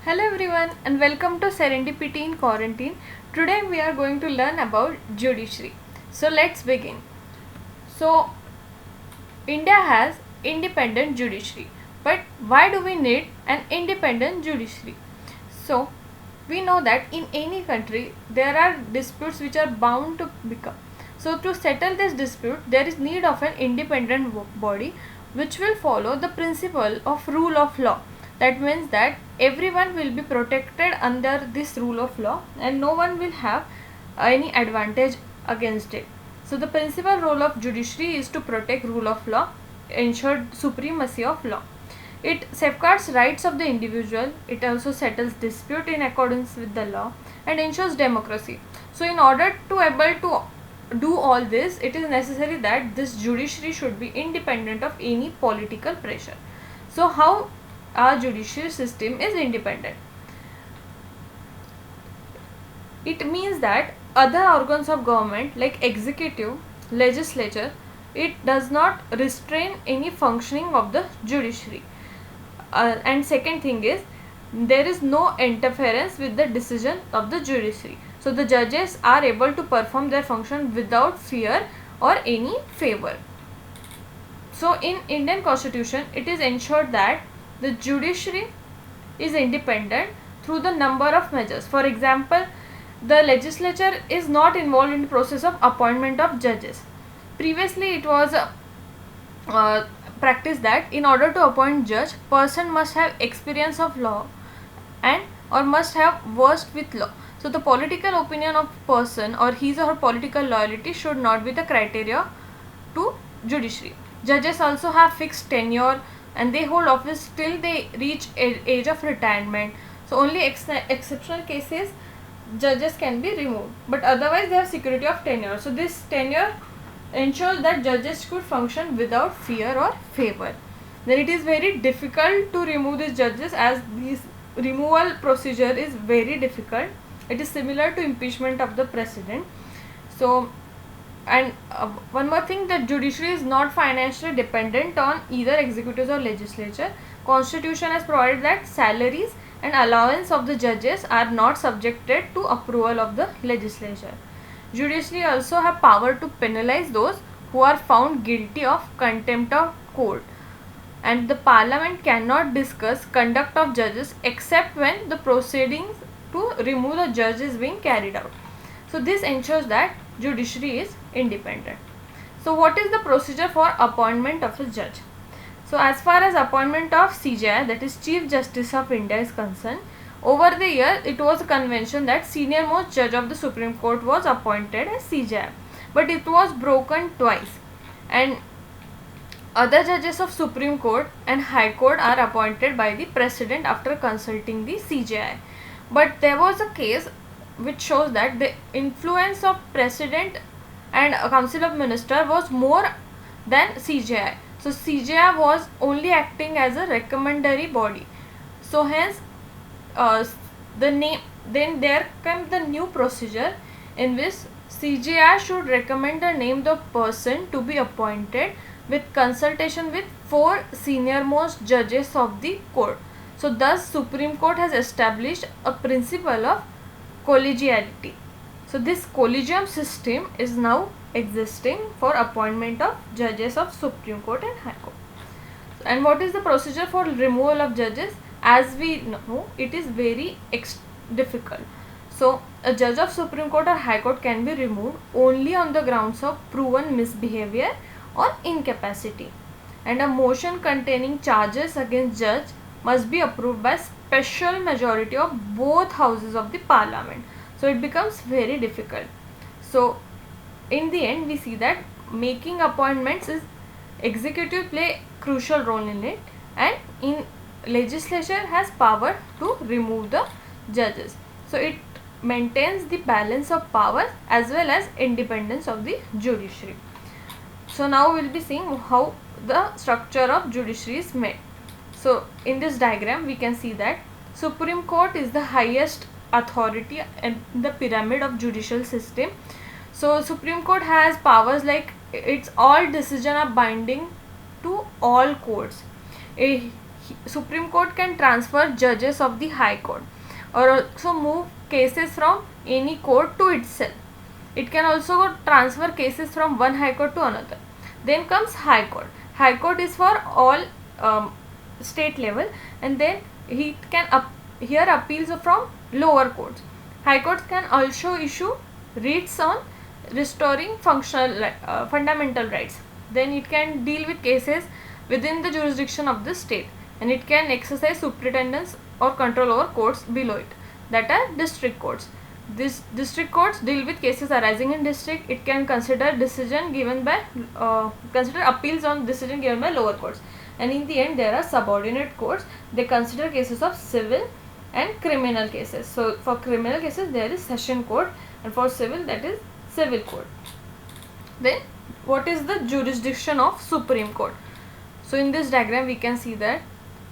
Hello everyone and welcome to Serendipity in Quarantine. Today we are going to learn about judiciary. So let's begin. So India has independent judiciary. But why do we need an independent judiciary? So we know that in any country there are disputes which are bound to become. So to settle this dispute there is need of an independent body which will follow the principle of rule of law. That means that everyone will be protected under this rule of law and no one will have any advantage against it. So the principal role of judiciary is to protect rule of law, ensure supremacy of law. It safeguards rights of the individual, it also settles dispute in accordance with the law and ensures democracy. So in order to able to do all this, it is necessary that this judiciary should be independent of any political pressure. So how our judicial system is independent? It means that other organs of government like executive, legislature, it does not restrain any functioning of the judiciary. And second thing is there is no interference with the decision of the judiciary. So the judges are able to perform their function without fear or any favor. So in Indian constitution it is ensured that the judiciary is independent through the number of measures. For example, the legislature is not involved in the process of appointment of judges. Previously it was practice that in order to appoint judge, person must have experience of law and or must have versed with law. So the political opinion of person or his or her political loyalty should not be the criteria to judiciary. Judges also have fixed tenure and they hold office till they reach age of retirement. So only exceptional cases judges can be removed, but otherwise they have security of tenure. So this tenure ensures that judges could function without fear or favor. Then it is very difficult to remove these judges as this removal procedure is very difficult. It is similar to impeachment of the president. So and one more thing, that judiciary is not financially dependent on either executives or legislature. Constitution has provided that salaries and allowance of the judges are not subjected to approval of the legislature. Judiciary also have power to penalize those who are found guilty of contempt of court, and the parliament cannot discuss conduct of judges except when the proceedings to remove the judge is being carried out. So this ensures that judiciary is independent. So what is the procedure for appointment of a judge? So as far as appointment of CJI, that is Chief Justice of India, is concerned, over the year it was a convention that senior most judge of the Supreme Court was appointed as CJI, but it was broken twice, and other judges of Supreme Court and High Court are appointed by the President after consulting the CJI. But there was a case which shows that the influence of President and a Council of Minister was more than CJI. So CJI was only acting as a recommendatory body. So hence then there comes the new procedure in which CJI should recommend the name of the person to be appointed with consultation with 4 senior most judges of the court. So thus Supreme Court has established a principle of collegiality. So this collegium system is now existing for appointment of judges of Supreme Court and High Court. And what is the procedure for removal of judges? As we know, it is very difficult. So a judge of Supreme Court or High Court can be removed only on the grounds of proven misbehavior or incapacity, and a motion containing charges against judge must be approved by special majority of both houses of the parliament. So it becomes very difficult. So in the end we see that making appointments is executive play crucial role in it, and in legislature has power to remove the judges. So it maintains the balance of power as well as independence of the judiciary. So now we will be seeing how the structure of judiciary is made. So in this diagram we can see that Supreme Court is the highest authority in the pyramid of judicial system. So Supreme Court has powers like its all decisions are binding to all courts. Supreme Court can transfer judges of the High Court or also move cases from any court to itself. It can also transfer cases from one High Court to another. Then comes High Court. High Court is for all state level, and then he can hear appeals from lower courts. High courts can also issue writs on restoring fundamental rights. Then it can deal with cases within the jurisdiction of the state, and it can exercise superintendence or control over courts below it, that are district courts. These district courts deal with cases arising in district. It can consider consider appeals on decision given by lower courts. And in the end, there are subordinate courts. They consider cases of civil and criminal cases. So for criminal cases there is session court, and for civil that is civil court. Then what is the jurisdiction of Supreme Court? So in this diagram we can see that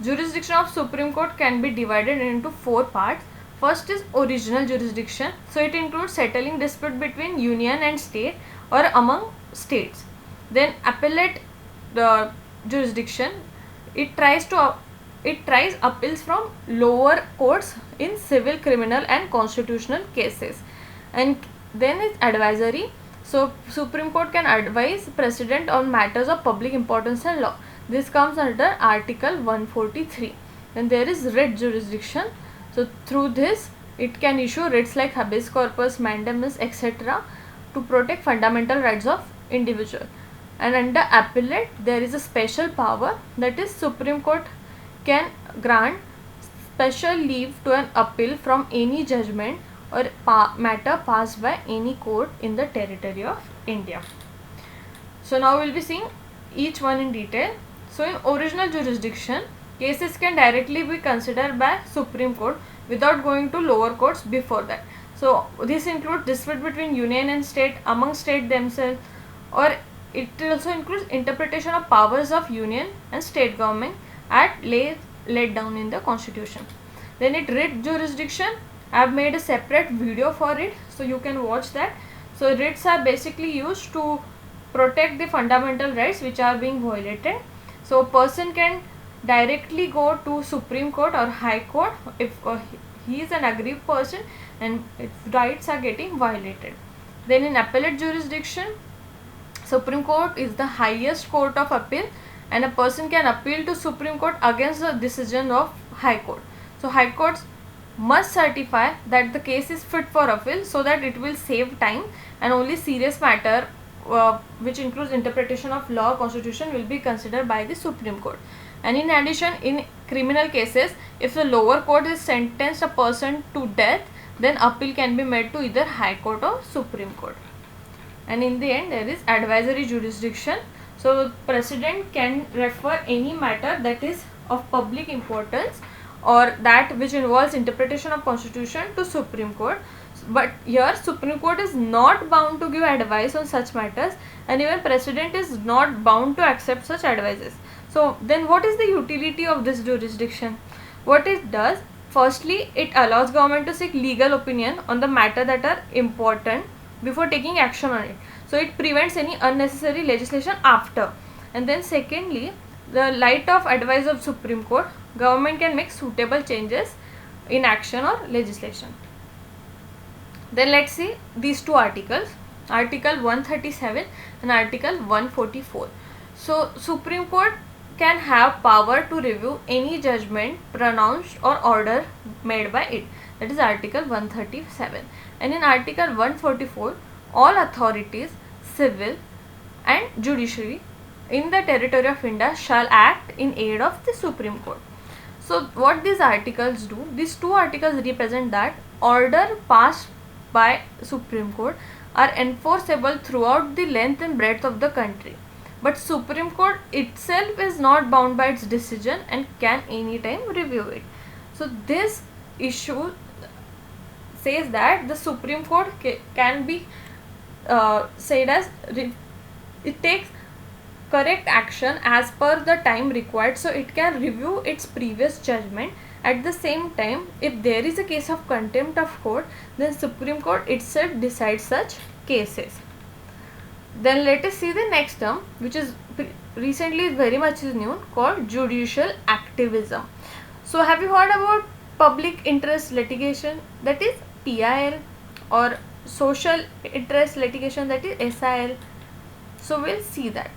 jurisdiction of Supreme Court can be divided into 4 parts. First is original jurisdiction. So it includes settling dispute between union and state or among states. Then appellate jurisdiction. It tries appeals from lower courts in civil, criminal and constitutional cases. And then is advisory. So Supreme Court can advise President on matters of public importance and law. This comes under Article 143. And there is writ jurisdiction. So through this it can issue writs like habeas corpus, mandamus, etc. to protect fundamental rights of individual. And under appellate there is a special power, that is Supreme Court can grant special leave to an appeal from any judgment or matter passed by any court in the territory of India. So now we will be seeing each one in detail. So in original jurisdiction, cases can directly be considered by Supreme Court without going to lower courts before that. So this includes dispute between union and state, among state themselves, or it also includes interpretation of powers of union and state government laid down in the constitution. Then it writ jurisdiction. I have made a separate video for it, so you can watch that. So writs are basically used to protect the fundamental rights which are being violated. So a person can directly go to Supreme Court or High Court if he is an aggrieved person and if rights are getting violated. Then in appellate jurisdiction, Supreme Court is the highest court of appeal, and a person can appeal to Supreme Court against the decision of High Court. So High Courts must certify that the case is fit for appeal so that it will save time, and only serious matter which includes interpretation of law, constitution will be considered by the Supreme Court. And in addition, in criminal cases, if the lower court has sentenced a person to death, then appeal can be made to either High Court or Supreme Court. And in the end, there is advisory jurisdiction. So President can refer any matter that is of public importance or that which involves interpretation of constitution to Supreme Court. But here Supreme Court is not bound to give advice on such matters, and even President is not bound to accept such advices. So then what is the utility of this jurisdiction? What it does, firstly, it allows government to seek legal opinion on the matter that are important before taking action on it. So it prevents any unnecessary legislation after. And then secondly, the light of advice of Supreme Court, government can make suitable changes in action or legislation. Then let's see these two articles, Article 137 and Article 144. So Supreme Court can have power to review any judgment pronounced or order made by it. That is Article 137. And in Article 144, all authorities, civil and judiciary in the territory of India shall act in aid of the Supreme Court. So what these articles do, these two articles represent that order passed by Supreme Court are enforceable throughout the length and breadth of the country. But Supreme Court itself is not bound by its decision and can anytime review it. So this issue says that the Supreme Court can be said as it takes correct action as per the time required, so it can review its previous judgment. At the same time, if there is a case of contempt of court, then Supreme Court itself decides such cases. Then let us see the next term, which is recently is very much is new, called judicial activism. So have you heard about public interest litigation, that is PIL, or social interest litigation, that is SIL? So we'll see that.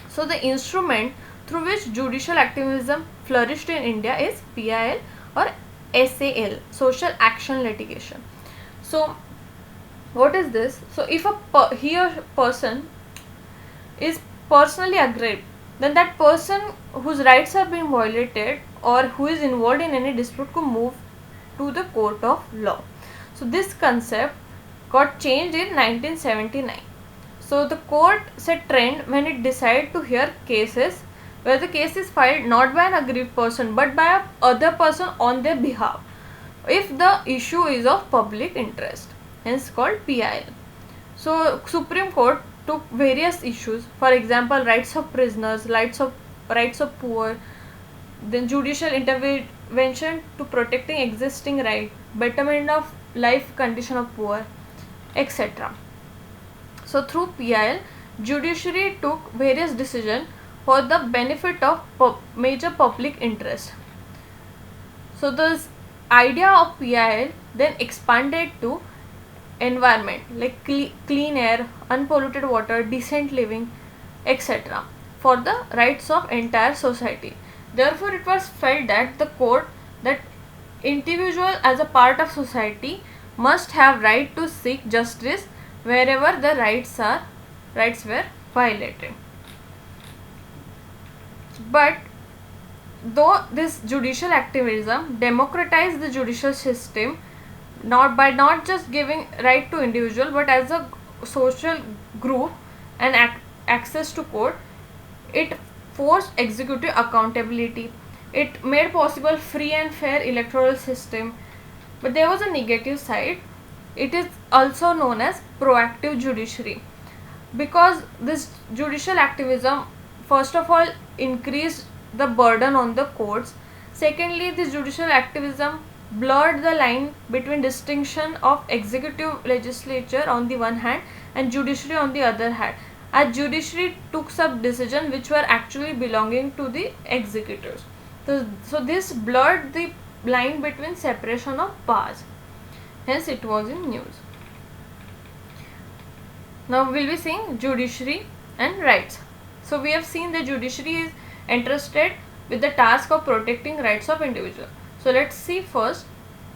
So the instrument through which judicial activism flourished in India is PIL or SAL, social action litigation. So what is this? So if he or person is personally aggrieved, then that person whose rights have been violated or who is involved in any dispute could move to the court of law. So this concept got changed in 1979. So the court set trend when it decided to hear cases where the case is filed not by an aggrieved person but by a other person on their behalf, if the issue is of public interest, hence called PIL. So Supreme Court took various issues, for example rights of prisoners, rights of poor, then judicial intervention to protecting existing right, betterment of life condition of poor, etc. So through PIL, judiciary took various decisions for the benefit of major public interest. So this idea of PIL then expanded to environment like clean air, unpolluted water, decent living, etc. for the rights of entire society. Therefore, it was felt that the court, that individual as a part of society must have right to seek justice wherever the rights were violated. But though this judicial activism democratized the judicial system, not just giving right to individual but as a social group and access to court, it forced executive accountability, it made possible free and fair electoral system. But there was a negative side. It is also known as proactive judiciary, because this judicial activism first of all increased the burden on the courts. Secondly, this judicial activism blurred the line between distinction of executive legislature on the one hand and judiciary on the other hand, as judiciary took some decisions which were actually belonging to the executors. So this blurred the line between separation of powers, hence it was in news. Now we will be seeing judiciary and rights. So we have seen the judiciary is entrusted with the task of protecting rights of individual. So let's see first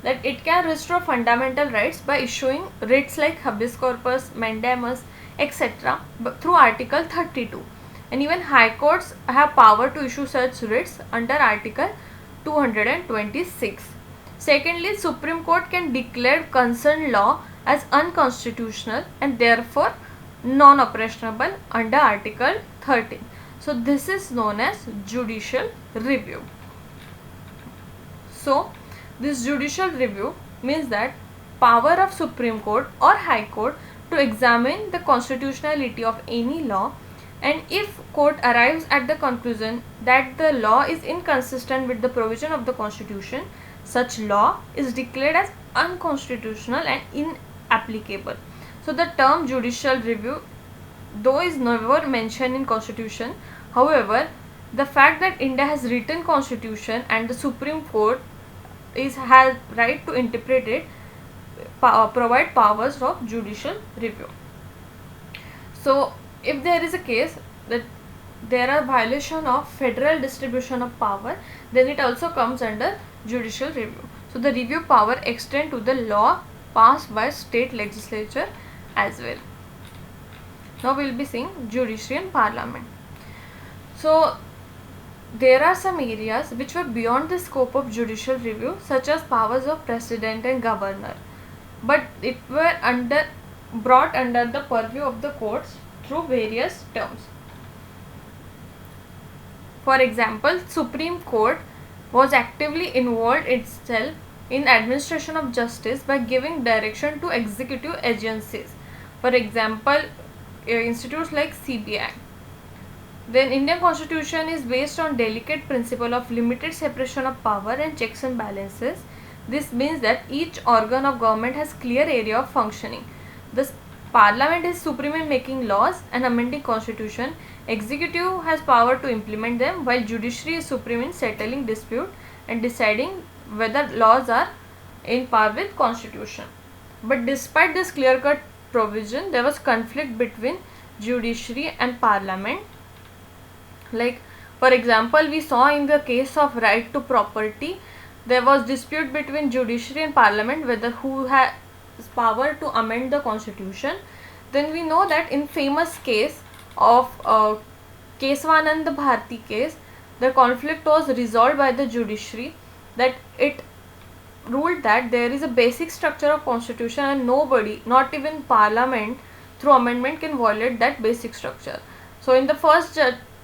that it can restore fundamental rights by issuing writs like habeas corpus, mandamus, etc. through Article 32. And even high courts have power to issue such writs under Article 226. Secondly, Supreme Court can declare concerned law as unconstitutional and therefore non-operationable under Article 13. So this is known as judicial review. So this judicial review means that power of Supreme Court or High Court to examine the constitutionality of any law, and if court arrives at the conclusion that the law is inconsistent with the provision of the Constitution, such law is declared as unconstitutional and inapplicable. So the term judicial review, though is never mentioned in Constitution, however, the fact that India has written Constitution and the Supreme Court has right to interpret it, provide powers of judicial review. So if there is a case that there are violation of federal distribution of power, then it also comes under judicial review. So the review power extend to the law passed by state legislature as well. Now we will be seeing judiciary and parliament. So there are some areas which were beyond the scope of judicial review, such as powers of president and governor, but it were brought under the purview of the courts through various terms. For example, Supreme Court was actively involved itself in administration of justice by giving direction to executive agencies. For example, institutes like CBI. Then Indian Constitution is based on delicate principle of limited separation of power and checks and balances. This means that each organ of government has clear area of functioning. Thus, Parliament is supreme in making laws and amending constitution. Executive has power to implement them, while judiciary is supreme in settling dispute and deciding whether laws are in par with constitution. But despite this clear-cut provision, there was conflict between judiciary and parliament. Like, for example, we saw in the case of right to property, there was dispute between judiciary and parliament whether who has power to amend the constitution. Then we know that in famous case of Keswanand Bharti case, the conflict was resolved by the judiciary, that it ruled that there is a basic structure of constitution and nobody, not even parliament through amendment, can violate that basic structure. So in the first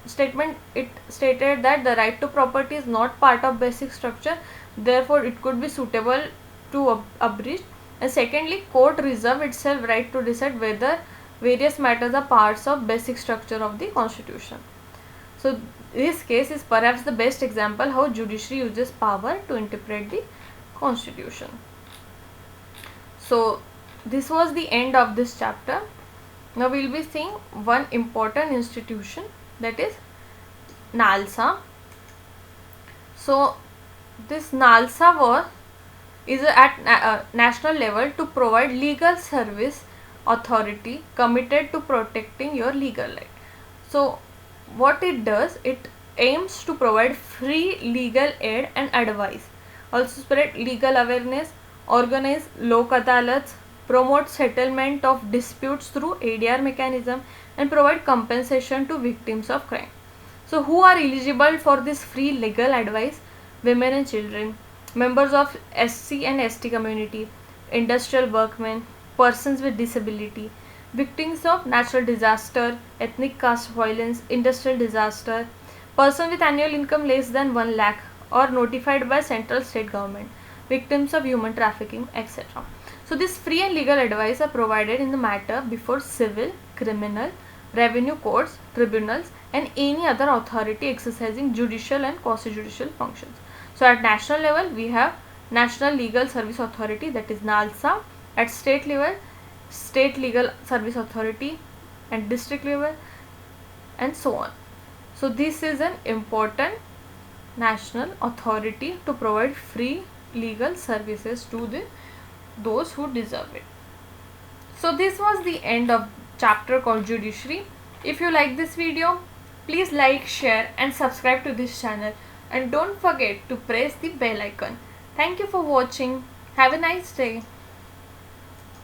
statement, it stated that the right to property is not part of basic structure, therefore it could be suitable to abridge. And secondly, court reserve itself right to decide whether various matters are parts of basic structure of the constitution. So this case is perhaps the best example how judiciary uses power to interpret the constitution. So this was the end of this chapter. Now we will be seeing one important institution, that is NALSA. So this NALSA is at national level to provide legal service authority committed to protecting your legal right. So what it does, it aims to provide free legal aid and advice, also spread legal awareness, organize lok adalats, promote settlement of disputes through ADR mechanism, and provide compensation to victims of crime. So who are eligible for this free legal advice? Women and children, members of SC and ST community, industrial workmen, persons with disability, victims of natural disaster, ethnic caste violence, industrial disaster, person with annual income less than 1 lakh or notified by central state government, victims of human trafficking, etc. So this free and legal advice are provided in the matter before civil, criminal, revenue courts, tribunals, and any other authority exercising judicial and quasi-judicial functions. So at national level, we have National Legal Service Authority, that is NALSA. At state level, State Legal Service Authority, and district level, and so on. So this is an important national authority to provide free legal services to those who deserve it. So this was the end of chapter called Judiciary. If you like this video, please like, share and subscribe to this channel, and don't forget to press the bell icon. Thank you for watching. Have a nice day.